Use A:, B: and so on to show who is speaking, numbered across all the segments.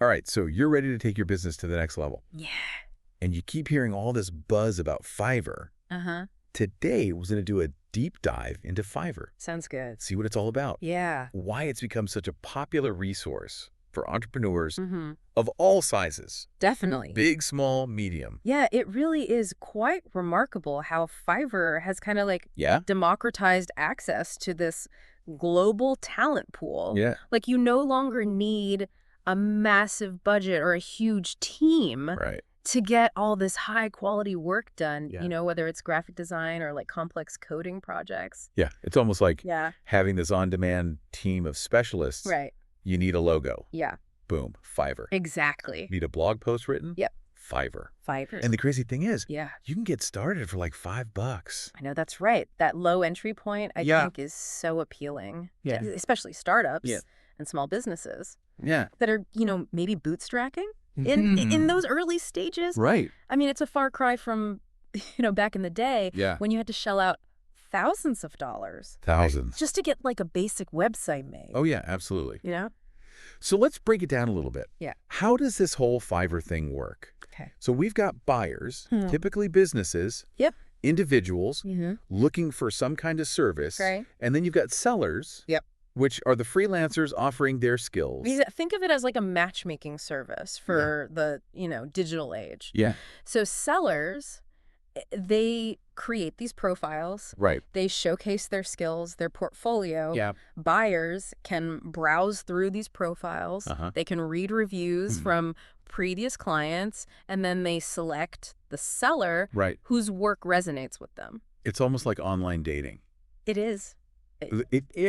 A: All right, so you're ready to take your business to the next level.
B: Yeah.
A: And you keep hearing all this buzz about Fiverr.
B: Uh-huh.
A: Today, we're going to do a deep dive into Fiverr.
B: Sounds good.
A: See what it's all about.
B: Yeah.
A: Why it's become such a popular resource for entrepreneurs
B: Mm-hmm.
A: of all sizes.
B: Definitely.
A: Big, small, medium.
B: Yeah, it really is quite remarkable how Fiverr has kind of like
A: Yeah?
B: democratized access to this global talent pool.
A: Yeah.
B: Like you no longer need a massive budget or a huge team
A: Right.
B: to get all this high quality work done,
A: Yeah.
B: you know, whether it's graphic design or like complex coding projects.
A: Yeah, it's almost like
B: Yeah.
A: having this on-demand team of specialists.
B: Right.
A: You need a logo.
B: Yeah.
A: Boom, Fiverr.
B: Exactly.
A: Need a blog post written?
B: Yep.
A: Fiverr.
B: Fiverr.
A: And the crazy thing is,
B: Yeah.
A: you can get started for like $5.
B: I know that's right. That low entry point, I
A: Yeah.
B: think, is so appealing,
A: Yeah.
B: to especially startups
A: Yeah.
B: and small businesses
A: Yeah.
B: that are, you know, maybe bootstrapping in those early stages.
A: Right.
B: I mean, it's a far cry from, you know, back in the day
A: Yeah.
B: when you had to shell out thousands of dollars
A: Thousands.
B: just to get like a basic website made.
A: Oh, yeah, absolutely.
B: You know?
A: So let's break it down a little bit.
B: Yeah.
A: How does this whole Fiverr thing work?
B: Okay.
A: So we've got buyers,
B: Hmm.
A: typically businesses,
B: Yep.
A: individuals
B: Mm-hmm.
A: looking for some kind of service.
B: Right.
A: And then you've got sellers,
B: Yep.
A: which are the freelancers offering their skills.
B: Think of it as like a matchmaking service for the, you know, digital age.
A: Yeah.
B: So sellers, they create these profiles.
A: Right.
B: They showcase their skills, their portfolio.
A: Yeah.
B: Buyers can browse through these profiles.
A: Uh-huh.
B: They can read reviews from previous clients, and then they select the seller
A: Right.
B: whose work resonates with them.
A: It's almost like online dating.
B: It is.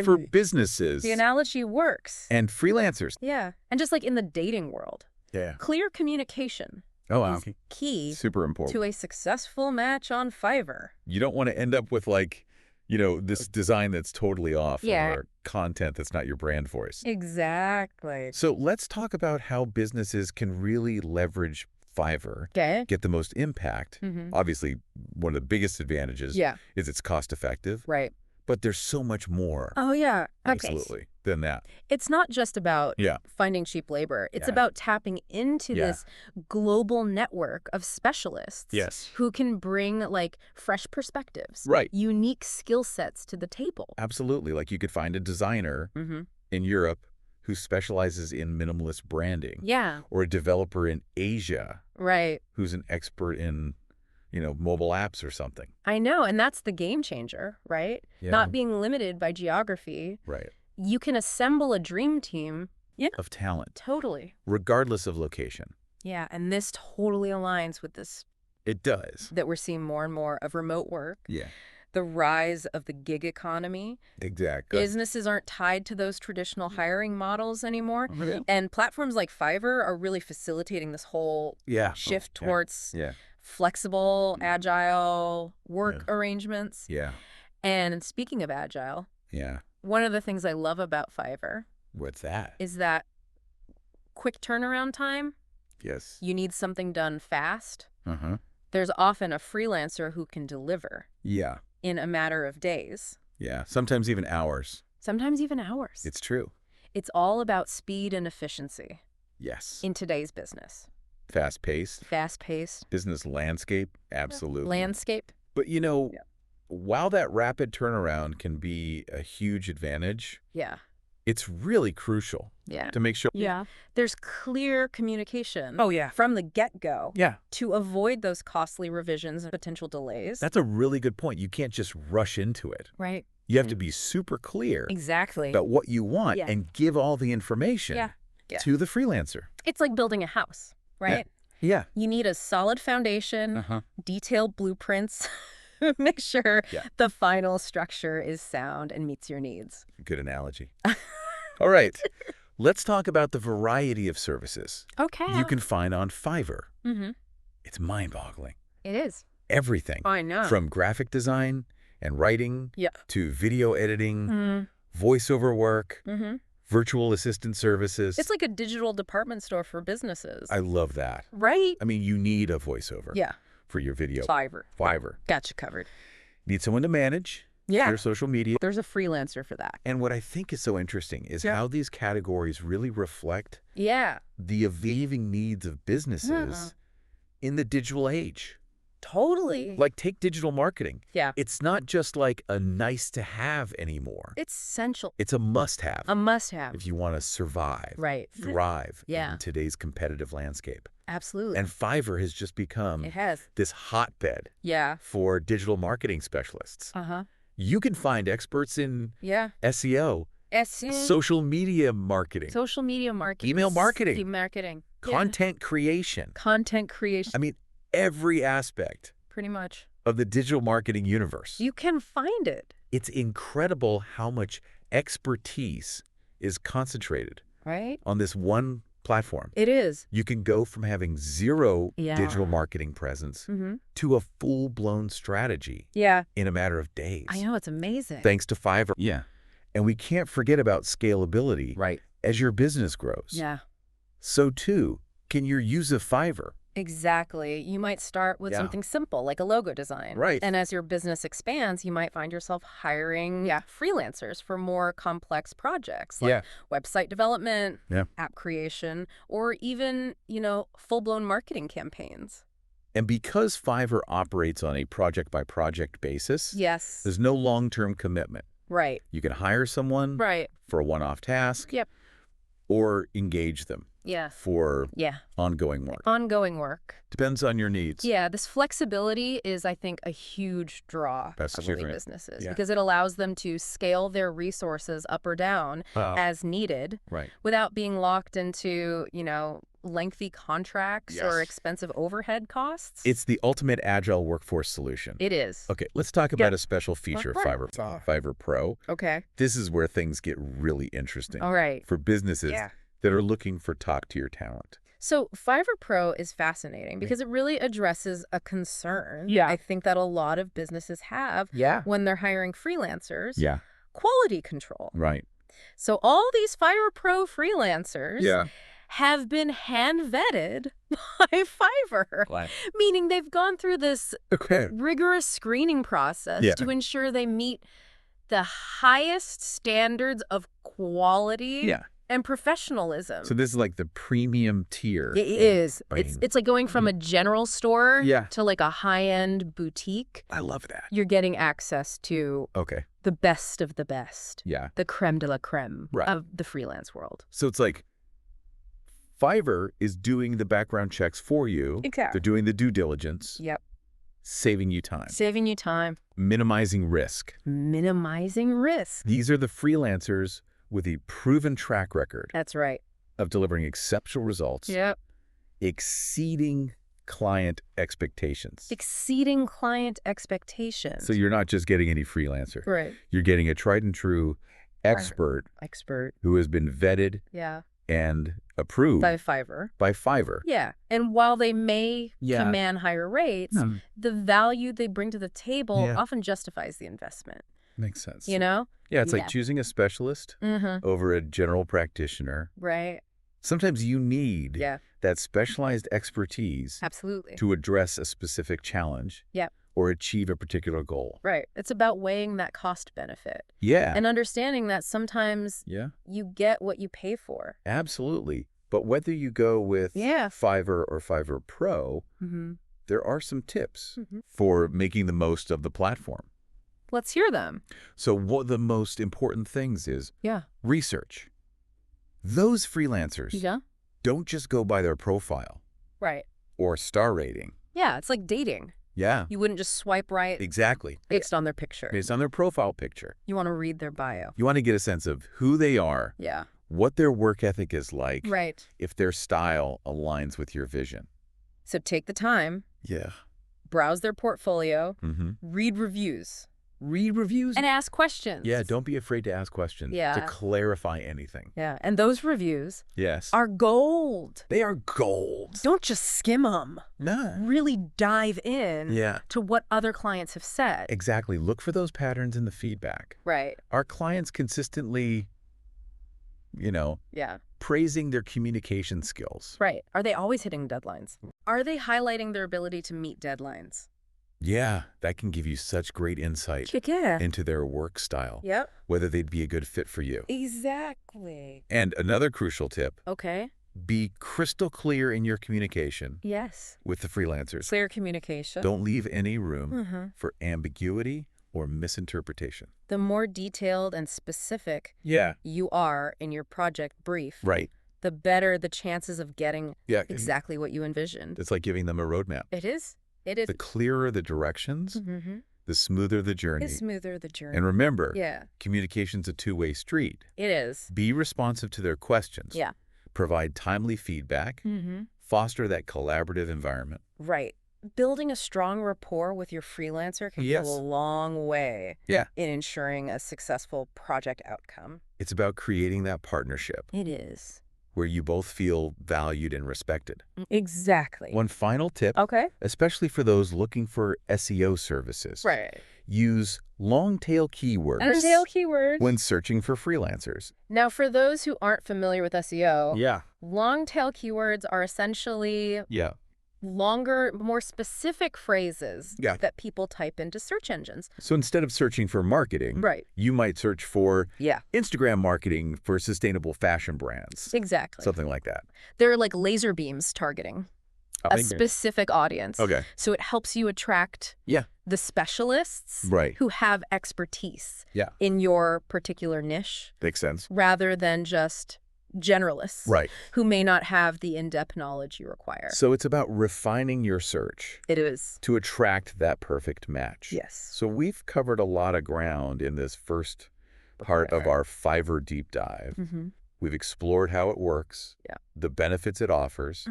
A: For businesses
B: The analogy works.
A: and freelancers.
B: Yeah. And just like in the dating world,
A: Yeah.
B: clear communication
A: Oh, wow.
B: is key
A: Super important.
B: to a successful match on Fiverr.
A: You don't want to end up with like, you know, this design that's totally off
B: Yeah.
A: or content that's not your brand voice.
B: Exactly.
A: So let's talk about how businesses can really leverage Fiverr,
B: Okay.
A: get the most impact.
B: Mm-hmm.
A: Obviously, one of the biggest advantages
B: Yeah.
A: is it's cost effective,
B: Right.
A: but there's so much more
B: Oh, yeah. Okay.
A: absolutely than that.
B: It's not just about
A: Yeah.
B: finding cheap labor. It's
A: Yeah.
B: about tapping into
A: Yeah.
B: this global network of specialists
A: Yes.
B: who can bring like fresh perspectives,
A: Right.
B: unique skill sets to the table.
A: Absolutely. Like you could find a designer
B: Mm-hmm.
A: in Europe who specializes in minimalist branding.
B: Yeah.
A: Or a developer in Asia
B: Right.
A: who's an expert in, you know, mobile apps or something.
B: I know. And that's the game changer, right?
A: Yeah.
B: Not being limited by geography.
A: Right.
B: You can assemble a dream team. Yeah.
A: Of talent,
B: Totally.
A: regardless of location.
B: Yeah. And this totally aligns with this
A: It does.
B: that we're seeing more and more of remote work.
A: Yeah.
B: The rise of the gig economy.
A: Exactly.
B: Businesses aren't tied to those traditional hiring models anymore.
A: Yeah.
B: And platforms like Fiverr are really facilitating this whole
A: Yeah.
B: shift
A: Yeah.
B: towards
A: Yeah.
B: flexible, agile work
A: Yeah.
B: arrangements.
A: Yeah.
B: And speaking of agile,
A: Yeah.
B: one of the things I love about Fiverr
A: What's that?
B: is that quick turnaround time.
A: Yes.
B: You need something done fast.
A: Uh-huh.
B: There's often a freelancer who can deliver
A: Yeah.
B: in a matter of days,
A: Yeah. Sometimes even hours.
B: sometimes even hours.
A: It's true.
B: It's all about speed and efficiency
A: Yes.
B: in today's business.
A: Fast-paced.
B: Fast-paced
A: Business landscape. Absolutely.
B: landscape.
A: But, you know,
B: Yeah.
A: while that rapid turnaround can be a huge advantage,
B: Yeah.
A: it's really crucial
B: Yeah.
A: to make sure.
B: Yeah. There's clear communication
A: Oh, yeah.
B: from the get-go
A: Yeah.
B: to avoid those costly revisions and potential delays.
A: That's a really good point. You can't just rush into it.
B: right.
A: You have to be super clear
B: Exactly.
A: about what you want
B: Yeah.
A: and give all the information
B: Yeah. Yeah.
A: to the freelancer.
B: It's like building a house, right?
A: Yeah.
B: You need a solid foundation,
A: Uh-huh.
B: detailed blueprints. Make sure
A: Yeah.
B: the final structure is sound and meets your needs.
A: Good analogy. All right. Let's talk about the variety of services
B: Okay.
A: you can find on Fiverr.
B: Mm-hmm.
A: It's mind-boggling.
B: It is.
A: Everything
B: I know.
A: from graphic design and writing
B: Yeah.
A: to video editing,
B: Mm-hmm.
A: voiceover work,
B: Mm-hmm.
A: virtual assistant services.
B: It's like a digital department store for businesses.
A: I love that.
B: Right?
A: I mean, you need a voiceover
B: Yeah.
A: for your video.
B: Fiverr.
A: Fiverr.
B: Got you covered.
A: Need someone to manage
B: Yeah.
A: their social media.
B: There's a freelancer for that.
A: And what I think is so interesting is how these categories really reflect
B: Yeah.
A: the evolving needs of businesses in the digital age.
B: Totally.
A: Like, take digital marketing.
B: Yeah.
A: It's not just like a nice to have anymore.
B: It's essential.
A: It's a must have.
B: A must-have.
A: If you want to survive,
B: Right.
A: thrive
B: Yeah.
A: in today's competitive landscape.
B: Absolutely.
A: And Fiverr has just become
B: It has.
A: this hotbed
B: Yeah.
A: for digital marketing specialists.
B: Uh-huh.
A: You can find experts in
B: Yeah.
A: SEO, social media marketing,
B: Social media marketing.
A: email marketing,
B: Marketing.
A: content creation.
B: Content creation.
A: I mean, every aspect
B: Pretty much.
A: of the digital marketing universe.
B: You can find it.
A: It's incredible how much expertise is concentrated
B: Right?
A: on this one platform.
B: It is.
A: You can go from having zero
B: Yeah.
A: digital marketing presence
B: Mm-hmm.
A: to a full-blown strategy
B: Yeah.
A: in a matter of days.
B: I know. It's amazing.
A: Thanks to Fiverr.
C: Yeah.
A: And we can't forget about scalability
C: Right.
A: as your business grows.
B: Yeah.
A: So too can your use of Fiverr.
B: Exactly. You might start with
A: Yeah.
B: something simple like a logo design.
A: Right.
B: And as your business expands, you might find yourself hiring freelancers for more complex projects like website development, app creation, or even, full-blown marketing campaigns.
A: And because Fiverr operates on a project-by-project basis,
B: Yes.
A: there's no long-term commitment.
B: Right.
A: You can hire someone
B: Right.
A: for a one-off task
B: Yep.
A: or engage them
B: Yeah.
A: for
B: Yeah.
A: ongoing work.
B: Ongoing work.
A: Depends on your needs.
B: Yeah, this flexibility is, I think, a huge draw
A: That's
B: of
A: different.
B: businesses
A: Yeah.
B: because it allows them to scale their resources up or down as needed
A: Right.
B: without being locked into, lengthy contracts or
A: Yes.
B: expensive overhead costs.
A: It's the ultimate agile workforce solution.
B: It is.
A: Okay, let's talk about a special feature of
B: Right.
A: Fiverr Pro.
B: Okay.
A: This is where things get really interesting
B: All right.
A: for businesses
B: Yeah.
A: that are looking for top-tier talent.
B: So Fiverr Pro is fascinating because it really addresses a concern I think that a lot of businesses have when they're hiring freelancers.
A: Yeah.
B: Quality control.
A: Right.
B: So all these Fiverr Pro freelancers have been hand vetted by Fiverr, meaning they've gone through this rigorous screening process to ensure they meet the highest standards of quality and professionalism.
A: So this is like the premium tier.
B: It is.
A: Bang.
B: It's like going from a general store
A: Yeah.
B: to like a high-end boutique.
A: I love that.
B: You're getting access to
A: Okay.
B: the best of the best,
A: Yeah.
B: the creme de la creme
A: Right.
B: of the freelance world.
A: So it's like Fiverr is doing the background checks for you.
B: Exactly.
A: They're doing the due diligence,
B: Yep.
A: saving you time,
B: Saving you time.
A: minimizing risk.
B: Minimizing risk.
A: These are the freelancers with a proven track record
B: That's right.
A: of delivering exceptional results,
B: Yep.
A: exceeding client expectations.
B: Exceeding client expectations.
A: So you're not just getting any freelancer.
B: right.
A: You're getting a tried and true expert
B: Expert.
A: who has been vetted
B: Yeah.
A: and approved
B: By Fiverr.
A: by Fiverr.
B: Yeah. And while they may
A: Yeah.
B: command higher rates, the value they bring to the table
A: Yeah.
B: often justifies the investment.
A: Makes sense.
B: You know?
A: Yeah, it's
B: Yeah.
A: like choosing a specialist
B: Mm-hmm.
A: over a general practitioner.
B: Right.
A: Sometimes you need
B: Yeah.
A: that specialized expertise
B: Absolutely.
A: to address a specific challenge
B: Yep.
A: or achieve a particular goal.
B: Right. It's about weighing that cost benefit
A: Yeah.
B: and understanding that sometimes
A: Yeah,
B: you get what you pay for.
A: absolutely. But whether you go with
B: Yeah.
A: Fiverr or Fiverr Pro,
B: Mm-hmm.
A: there are some tips
B: Mhm.
A: for making the most of the platform.
B: Let's hear them.
A: So what the most important things is
B: Yeah.
A: research. Those freelancers
B: Yeah.
A: don't just go by their profile
B: Right.
A: or star rating.
B: Yeah. It's like dating.
A: Yeah,
B: You wouldn't just swipe right
A: exactly.
B: based on their picture.
A: Based on their profile picture.
B: You want to read their bio.
A: You want to get a sense of who they are,
B: Yeah.
A: what their work ethic is like,
B: Right.
A: if their style aligns with your vision.
B: So take the time,
A: Yeah.
B: browse their portfolio,
A: Mm-hmm.
B: read reviews,
A: Read reviews.
B: and ask questions.
A: Yeah, don't be afraid to ask questions
B: Yeah.
A: to clarify anything.
B: Yeah. And those reviews
A: Yes.
B: are gold.
A: They are gold.
B: Don't just skim them.
A: No.
B: Really dive in
A: Yeah.
B: to what other clients have said.
A: Exactly. Look for those patterns in the feedback.
B: Right.
A: Are clients consistently,
B: Yeah.
A: praising their communication skills?
B: Right. Are they always hitting deadlines? Are they highlighting their ability to meet deadlines?
A: Yeah, that can give you such great insight into their work style, whether they'd be a good fit for you.
B: Exactly.
A: And another crucial tip,
B: Okay.
A: be crystal clear in your communication
B: Yes.
A: with the freelancers.
B: Clear communication.
A: Don't leave any room for ambiguity or misinterpretation.
B: The more detailed and specific you are in your project brief, the better the chances of getting exactly what you envisioned.
A: It's like giving them a roadmap.
B: It is. It is.
A: The clearer the directions, the smoother the journey.
B: The smoother the journey.
A: And remember, communication's a two-way street.
B: It is.
A: Be responsive to their questions. Provide timely feedback. Foster that collaborative environment.
B: Right. Building a strong rapport with your freelancer can go a long way in ensuring a successful project outcome.
A: It's about creating that partnership.
B: It is.
A: Where you both feel valued and respected.
B: Exactly.
A: One final tip, especially for those looking for SEO services. Use long-tail keywords when searching for freelancers.
B: Now, for those who aren't familiar with SEO, long-tail keywords are essentially longer, more specific phrases that people type into search engines.
A: So instead of searching for marketing, you might search for Instagram marketing for sustainable fashion brands.
B: Exactly.
A: Something like that.
B: They're like laser beams targeting a specific audience. So it helps you attract the specialists who have expertise in your particular niche.
A: Makes sense.
B: Rather than just generalists who may not have the in-depth knowledge you require.
A: So it's about refining your search.
B: It is.
A: To attract that perfect match.
B: Yes.
A: So we've covered a lot of ground in this first part of our Fiverr deep dive. We've explored how it works, the benefits it offers,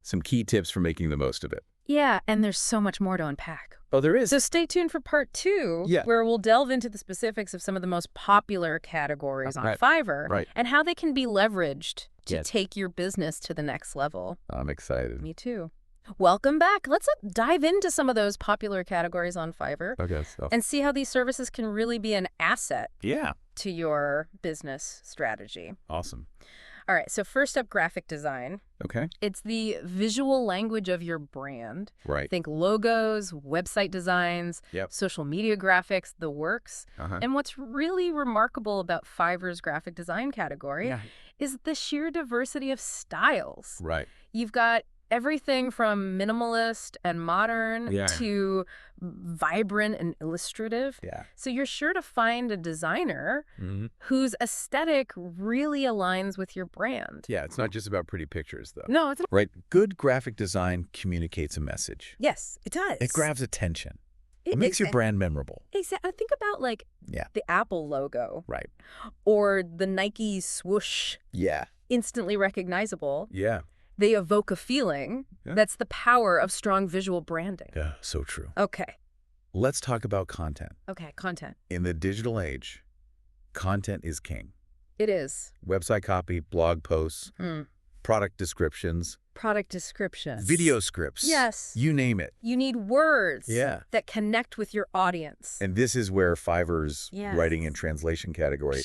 A: some key tips for making the most of it.
B: Yeah, and there's so much more to unpack.
A: Oh, there is.
B: So stay tuned for part 2, where we'll delve into the specifics of some of the most popular categories on Fiverr and how they can be leveraged to take your business to the next level.
A: I'm excited.
B: Me too. Welcome back. Let's dive into some of those popular categories on Fiverr and see how these services can really be an asset to your business strategy.
A: Awesome.
B: All right, so first up, graphic design.
A: Okay.
B: It's the visual language of your brand.
A: Right.
B: Think logos, website designs, social media graphics, the works. And what's really remarkable about Fiverr's graphic design category is the sheer diversity of styles.
A: Right.
B: You've got everything from minimalist and modern to vibrant and illustrative. So you're sure to find a designer whose aesthetic really aligns with your brand.
A: Yeah, it's not just about pretty pictures, though.
B: No, it's not.
A: Right. Good graphic design communicates a message.
B: Yes, it does.
A: It grabs attention. It makes your brand memorable.
B: Exactly. Think about, like, the Apple logo.
A: Right.
B: Or the Nike swoosh.
A: Yeah.
B: Instantly recognizable.
A: Yeah.
B: They evoke a feeling. That's the power of strong visual branding.
A: Yeah, so true.
B: Okay.
A: Let's talk about content.
B: Okay, content.
A: In the digital age, content is king.
B: It is.
A: Website copy, blog posts, product descriptions.
B: Product descriptions.
A: Video scripts.
B: Yes.
A: You name it.
B: You need words that connect with your audience.
A: And this is where Fiverr's writing and translation category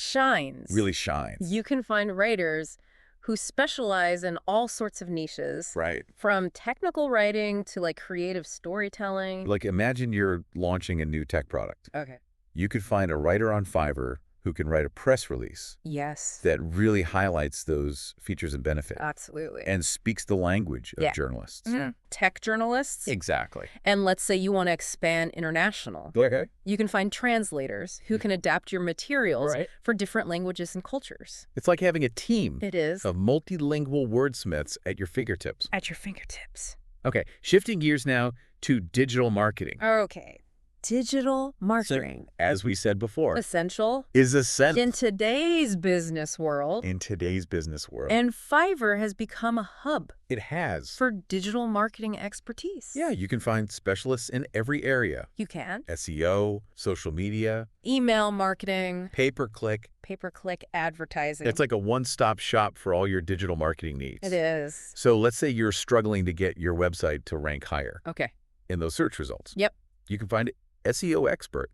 A: really shines.
B: You can find writers who specialize in all sorts of niches.
A: Right.
B: From technical writing to, like, creative storytelling.
A: Like, imagine you're launching a new tech product.
B: Okay.
A: You could find a writer on Fiverr who can write a press release.
B: Yes.
A: That really highlights those features and benefits.
B: Absolutely.
A: And speaks the language of journalists.
B: Tech journalists.
A: Exactly.
B: And let's say you want to expand international.
A: Okay.
B: You can find translators who can adapt your materials for different languages and cultures.
A: It's like having a team
B: of
A: multilingual wordsmiths at your fingertips.
B: At your fingertips.
A: Okay, shifting gears now to digital marketing.
B: Okay. Digital marketing.
A: So, as we said before,
B: essential
A: is essential
B: in today's business world.
A: And
B: Fiverr has become a hub.
A: It has.
B: For digital marketing expertise.
A: Yeah, you can find specialists in every area.
B: You can.
A: SEO, social media,
B: email marketing,
A: pay-per-click
B: advertising.
A: It's like a one-stop shop for all your digital marketing needs.
B: It is.
A: So let's say you're struggling to get your website to rank higher.
B: Okay.
A: In those search results.
B: Yep.
A: You can find SEO expert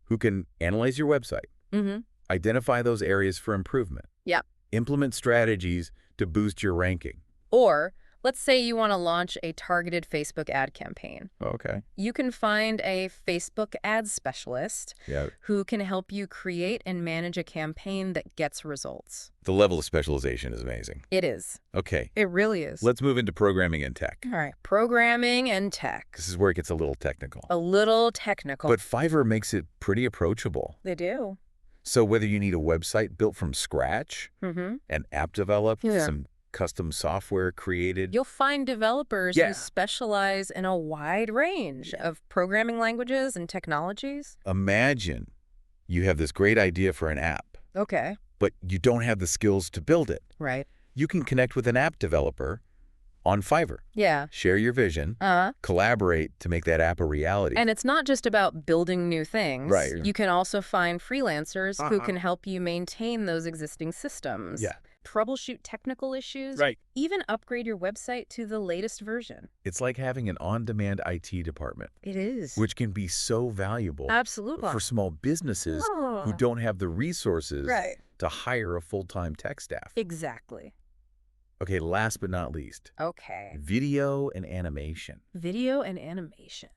A: who can analyze your website, identify those areas for improvement, implement strategies to boost your ranking.
B: Or Let's say you want to launch a targeted Facebook ad campaign.
A: Okay.
B: You can find a Facebook ad specialist who can help you create and manage a campaign that gets results.
A: The level of specialization is amazing.
B: It is.
A: Okay.
B: It really is.
A: Let's move into programming and tech.
B: All right. Programming and tech.
A: This is where it gets a little technical.
B: A little technical.
A: But Fiverr makes it pretty approachable.
B: They do.
A: So whether you need a website built from scratch, an app developed, some custom software created.
B: You'll find developers who specialize in a wide range of programming languages and technologies.
A: Imagine you have this great idea for an app.
B: Okay.
A: But you don't have the skills to build it.
B: Right.
A: You can connect with an app developer on Fiverr.
B: Yeah.
A: Share your vision. Collaborate to make that app a reality.
B: And it's not just about building new things.
A: Right.
B: You can also find freelancers who can help you maintain those existing systems.
A: Yeah.
B: Troubleshoot technical issues.
A: Right.
B: Even upgrade your website to the latest version.
A: It's like having an on-demand IT department.
B: It is.
A: Which can be so valuable.
B: Absolutely.
A: For small businesses who don't have the resources to hire a full-time tech staff.
B: Exactly.
A: Okay, last but not least.
B: Okay.
A: Video and animation.
B: Video and animation.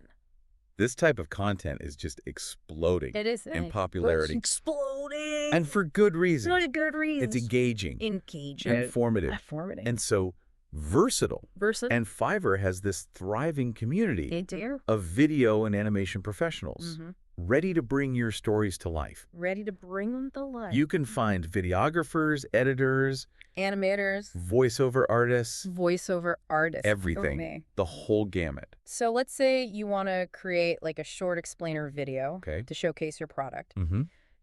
A: This type of content is just exploding in popularity.
B: It's exploding.
A: And for good reason.
B: For good reason.
A: It's engaging. Informative. And so versatile. And Fiverr has this thriving community of video and animation professionals ready to bring your stories to life.
B: Ready to bring them to life.
A: You can find videographers, editors,
B: animators,
A: voiceover artists,
B: everything.
A: The whole gamut.
B: So let's say you want to create like a short explainer video to showcase your product.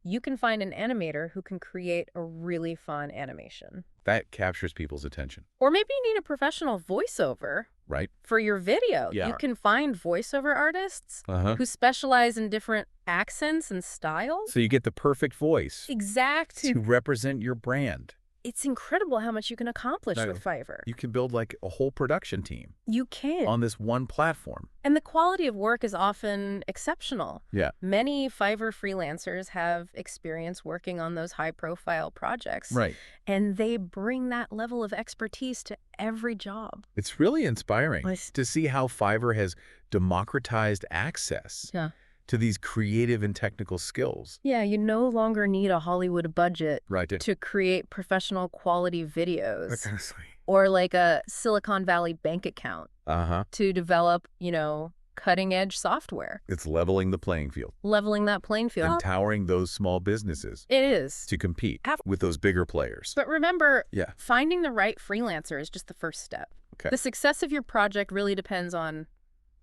B: You can find an animator who can create a really fun animation.
A: That captures people's attention.
B: Or maybe you need a professional voiceover.
A: Right.
B: For your video.
A: Yeah.
B: You can find voiceover artists who specialize in different accents and styles.
A: So you get the perfect voice.
B: Exactly.
A: To represent your brand.
B: It's incredible how much you can accomplish with Fiverr.
A: You can build like a whole production team.
B: You can.
A: On this one platform.
B: And the quality of work is often exceptional.
A: Yeah.
B: Many Fiverr freelancers have experience working on those high-profile projects.
A: Right.
B: And they bring that level of expertise to every job.
A: It's really inspiring to see how Fiverr has democratized access to these creative and technical skills.
B: Yeah, you no longer need a Hollywood budget
A: Right.
B: to create professional quality videos.
A: Exactly.
B: Or like a Silicon Valley bank account to develop, cutting-edge software.
A: It's leveling the playing field.
B: Leveling that playing field.
A: Empowering those small businesses.
B: It is.
A: To compete with those bigger players.
B: But remember, finding the right freelancer is just the first step.
A: Okay.
B: The success of your project really depends on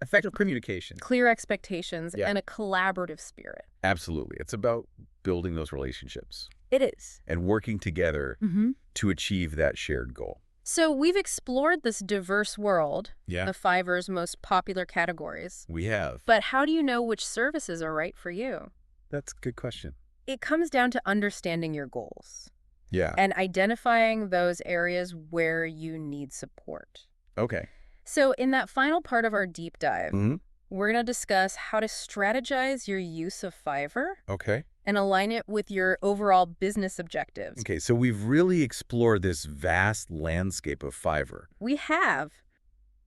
A: effective communication,
B: clear expectations, and a collaborative spirit.
A: Absolutely. It's about building those relationships.
B: It is.
A: And working together to achieve that shared goal.
B: So we've explored this diverse world
A: of
B: Fiverr's most popular categories.
A: We have.
B: But how do you know which services are right for you?
A: That's a good question.
B: It comes down to understanding your goals.
A: Yeah.
B: And identifying those areas where you need support.
A: Okay.
B: So in that final part of our deep dive, we're going to discuss how to strategize your use of Fiverr.
A: Okay.
B: And align it with your overall business objectives.
A: Okay, so we've really explored this vast landscape of Fiverr.
B: We have.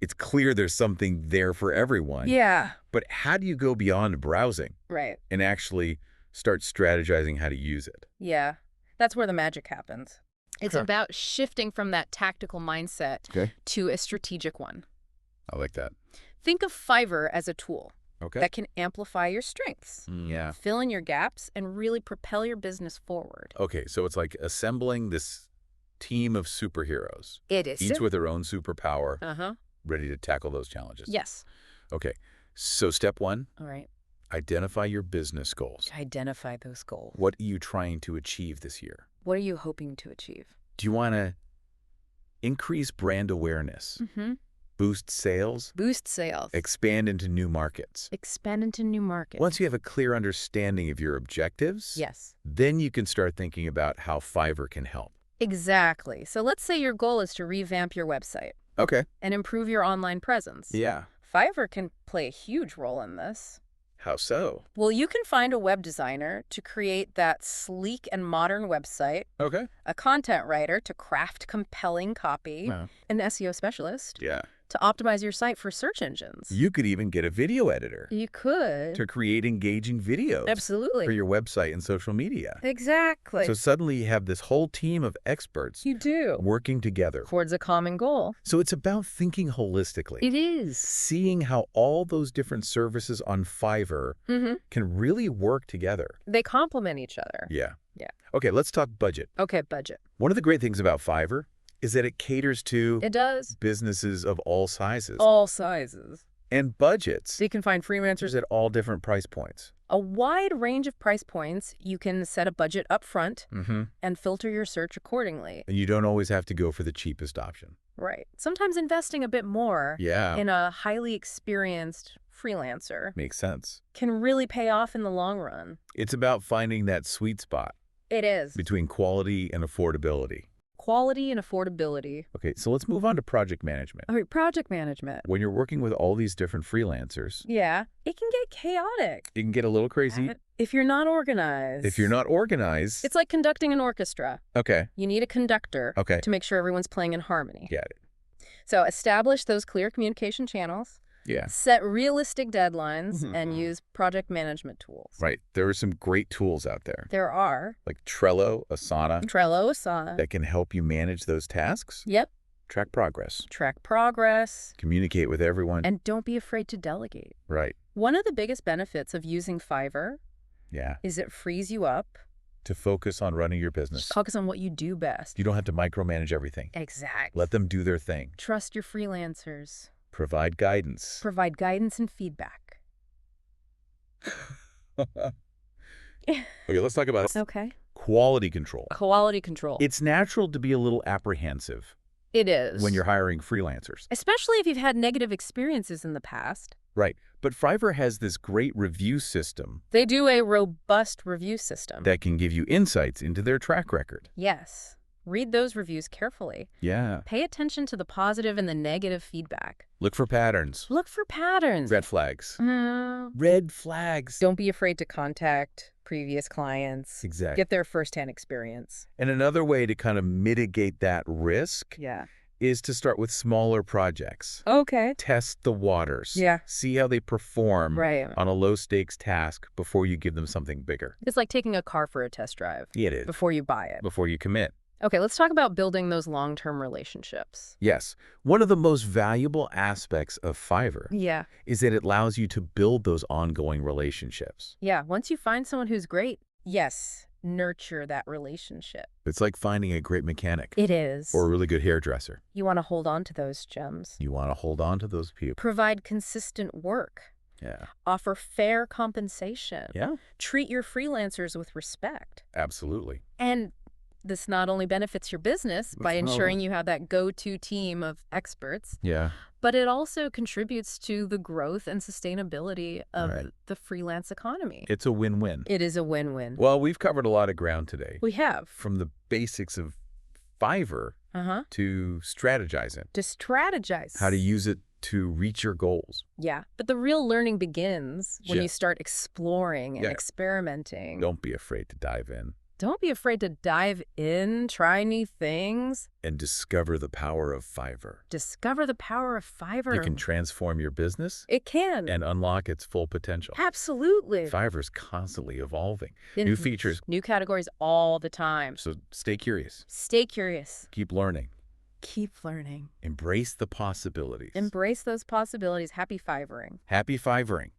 A: It's clear there's something there for everyone.
B: Yeah.
A: But how do you go beyond browsing?
B: Right.
A: And actually start strategizing how to use it?
B: Yeah. That's where the magic happens. It's about shifting from that tactical mindset to a strategic one.
A: I like that.
B: Think of Fiverr as a tool.
A: Okay.
B: That can amplify your strengths,
A: yeah,
B: fill in your gaps, and really propel your business forward.
A: Okay, so it's like assembling this team of superheroes.
B: It is.
A: Each with their own superpower, ready to tackle those challenges.
B: Yes.
A: Okay, so step one.
B: All right.
A: Identify your business goals.
B: Identify those goals.
A: What are you trying to achieve this year?
B: What are you hoping to achieve?
A: Do you want to increase brand awareness? Boost sales.
B: Boost sales.
A: Expand into new markets.
B: Expand into new markets.
A: Once you have a clear understanding of your objectives, then you can start thinking about how Fiverr can help.
B: Exactly. So let's say your goal is to revamp your website.
A: Okay.
B: And improve your online presence.
A: Yeah.
B: Fiverr can play a huge role in this.
A: How so?
B: Well, you can find a web designer to create that sleek and modern website,
A: Okay.
B: a content writer to craft compelling copy, an SEO specialist to optimize your site for search engines.
A: You could even get a video editor.
B: You could.
A: To create engaging videos.
B: Absolutely.
A: For your website and social media.
B: Exactly.
A: So suddenly you have this whole team of experts.
B: You do.
A: Working together.
B: Towards a common goal.
A: So it's about thinking holistically.
B: It is.
A: Seeing how all those different services on Fiverr can really work together.
B: They complement each other.
A: Yeah.
B: Yeah.
A: Okay, let's talk budget.
B: Okay, budget.
A: One of the great things about Fiverr is that it caters to businesses of all sizes.
B: All sizes.
A: And budgets.
B: So you can find freelancers
A: at all different price points.
B: A wide range of price points. You can set a budget up front and filter your search accordingly.
A: And you don't always have to go for the cheapest option.
B: Right. Sometimes investing a bit more in a highly experienced freelancer
A: makes sense.
B: Can really pay off in the long run.
A: It's about finding that sweet spot.
B: It is.
A: Between quality and affordability.
B: Quality and affordability.
A: Okay, so let's move on to project management.
B: All right, project management.
A: When you're working with all these different freelancers.
B: Yeah, it can get chaotic.
A: It can get a little crazy.
B: If you're not organized.
A: If you're not organized.
B: It's like conducting an orchestra.
A: Okay.
B: You need a conductor to make sure everyone's playing in harmony.
A: Got it.
B: So establish those clear communication channels.
A: Yeah.
B: Set realistic deadlines and use project management tools.
A: Right. There are some great tools out there.
B: There are.
A: Like Asana. That can help you manage those tasks.
B: Yep.
A: Track progress.
B: Communicate
A: with everyone.
B: And don't be afraid to delegate.
A: Right.
B: One of the biggest benefits of using Fiverr is it frees you up.
A: To focus on running your business.
B: Just focus on what you do best.
A: You don't have to micromanage everything.
B: Exactly.
A: Let them do their thing.
B: Trust your freelancers.
A: Provide guidance.
B: Provide guidance and feedback.
A: Okay, let's talk about
B: quality control.
A: It's natural to be a little apprehensive.
B: It is.
A: When you're hiring freelancers.
B: Especially if you've had negative experiences in the past.
A: Right. But Fiverr has this great review system.
B: They do a robust review system.
A: That can give you insights into their track record.
B: Yes. Read those reviews carefully.
A: Yeah.
B: Pay attention to the positive and the negative feedback.
A: Look for patterns. Red flags. Red flags.
B: Don't be afraid to contact previous clients.
A: Exactly.
B: Get their firsthand experience.
A: And another way to kind of mitigate that risk is to start with smaller projects.
B: Okay.
A: Test the waters.
B: Yeah.
A: See how they perform on a low-stakes task before you give them something bigger.
B: It's like taking a car for a test drive.
A: It is.
B: Before you buy it.
A: Before you commit.
B: Okay, let's talk about building those long-term relationships.
A: Yes. One of the most valuable aspects of Fiverr is that it allows you to build those ongoing relationships.
B: Yeah, once you find someone who's great, nurture that relationship.
A: It's like finding a great mechanic.
B: It is.
A: Or a really good hairdresser.
B: You want to hold on to those gems.
A: You want to hold on to those people.
B: Provide consistent work.
A: Yeah.
B: Offer fair compensation.
A: Yeah.
B: Treat your freelancers with respect.
A: Absolutely.
B: And this not only benefits your business by ensuring you have that go-to team of experts, but it also contributes to the growth and sustainability of the freelance economy.
A: It's a win-win.
B: It is a win-win.
A: Well, we've covered a lot of ground today.
B: We have.
A: From the basics of Fiverr to strategize it.
B: To strategize.
A: How to use it to reach your goals.
B: Yeah, but the real learning begins when you start exploring and experimenting.
A: Don't be afraid to dive in.
B: Don't be afraid to dive in, try new things.
A: And discover the power of Fiverr.
B: Discover the power of Fiverr.
A: It can transform your business.
B: It can.
A: And unlock its full potential.
B: Absolutely.
A: Fiverr's constantly evolving. New features.
B: New categories all the time.
A: So stay curious.
B: Stay curious.
A: Keep learning.
B: Keep learning.
A: Embrace the possibilities.
B: Embrace those possibilities. Happy Fivering.
A: Happy Fivering.